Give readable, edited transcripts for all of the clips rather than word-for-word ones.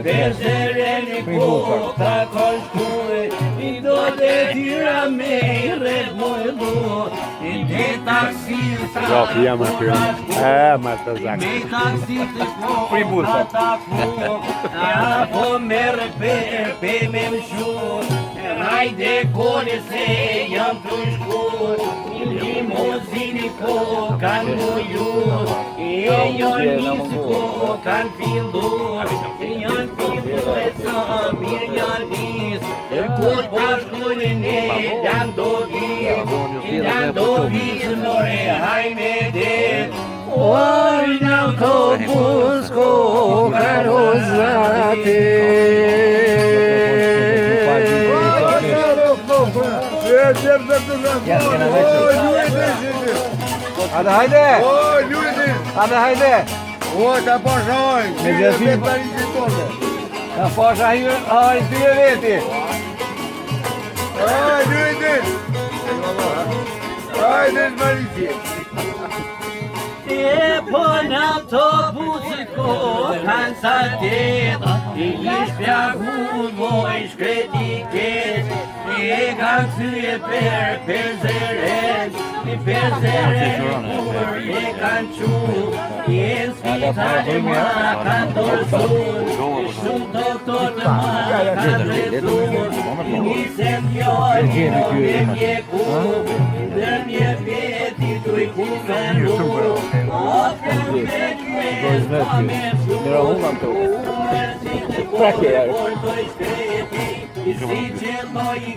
Persere koka koshkue I do të tira me red mojdo I te taksit jam aty. Ma të zak. Me taksit koka taku Apo merë pe me mshur Hajde kone se jam të shkur Limozini koka në jur E janë njësë koka në fildur E janë fildur e sa mirë janë njësë E kur pashkurin e janë do visë nore hajme dhe Oj në autobus koka rozate Hadi haydi. Oy Nuri'nin. Hadi haydi. Oy ta pashoj. Me gjësim. Ta pashoj ai dy veti. Oy Nuri'nin. Ay desmalici. E po në autobusit kokan sa tjetë I shpjagu moj shkreti keq E kam këthyje per zeren I per zeren kur e kan qu E spitale ma kan dorëzur E shumë doktor të ma kan drejtur I nisem fjallë me mjeku Dër mje veti tu I ku ferru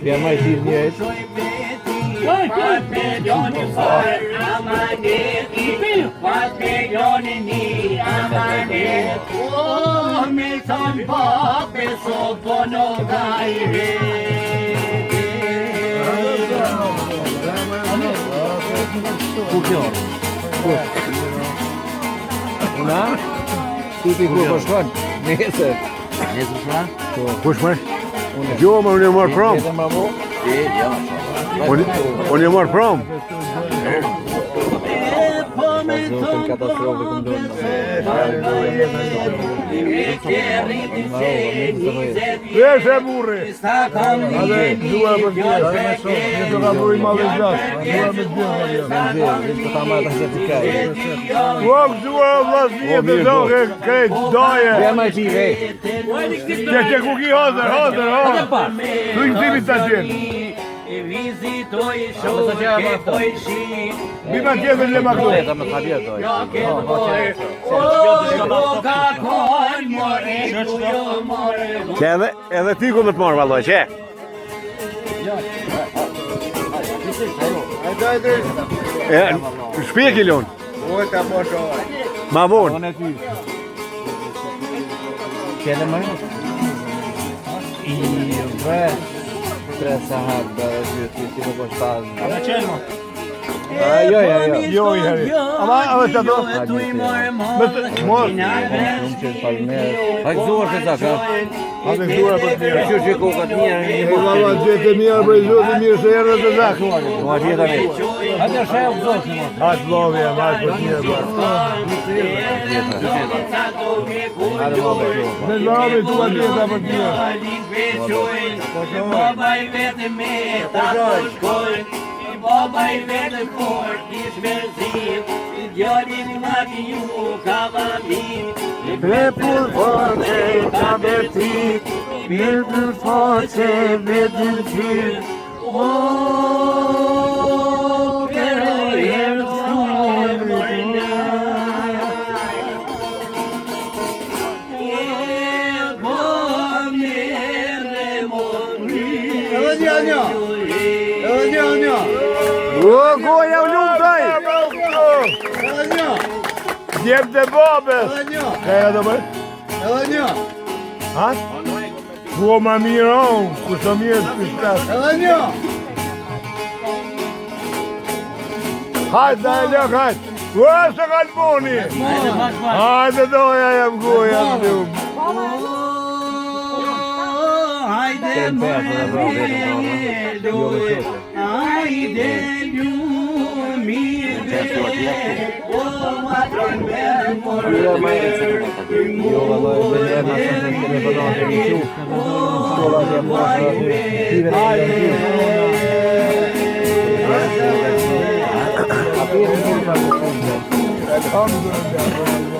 Ja mais hier niet eens. Una? Tutti ku po shkon? Nesër. Nesër shkon? Kush më? Jo, më unë e marr prom. Unë e marr prom. Zotin katastrofë këmë donë. Veshe burri. Ale dua për tjerë. Një të ka burri ma dhe gjatë. Dua me tjerë. Uak dua vlasnije të doke krejt doje. Bjema qi vej. Që ku ki hazër. Tu i këtimi të qenë. Vizitoj shoke poj shi Bima tjetër le makdo. Që edhe ti ku më të marrë valloj, që? Shpjek i lonë. Oj ta pashoj. Ma vonë. Kjellë më? I vesh. 3 sahat bërë gjithë ti më po shtazë. A me qelë më? Jo. Jo i heri. Ama që ato? Hajgëzuar që zaka. Hajde këtura për tjerë. Që që kokat mirë. Po lava gjithë mirë për i zotë mirë se erë të zakë. Ma tjeta me. Hajde shajë u zotë më. Hajtë lovi e hajtë për tjerë bërë. Në lovi tu ka tjeta për tjerë. Baba I vete me ta shkojnë Baba I vete fort I shmerzit Djalin ma ki ju ka vamin Prepur forte ka vertit, mirë forte me dërgjit. O, pero jem shumë mërna. O, goja u lumë taj! Djem të babes! Kajra të bërë? Edhe një! Ha? Bua ma mirë onë, ku së mirë të pishtasë. Edhe një! Hajtë da e lëk, hajtë! Ua, së kanë boni! Hajtë doja jam goja të lumë. Hajde më lujë, hajde lujë mirë o matron me Jo, vallaj, bëjë ma se të telefonat e një qu. Shkolla që më ashtë tive në një qu. A përë në një qu. Elhamdülillah.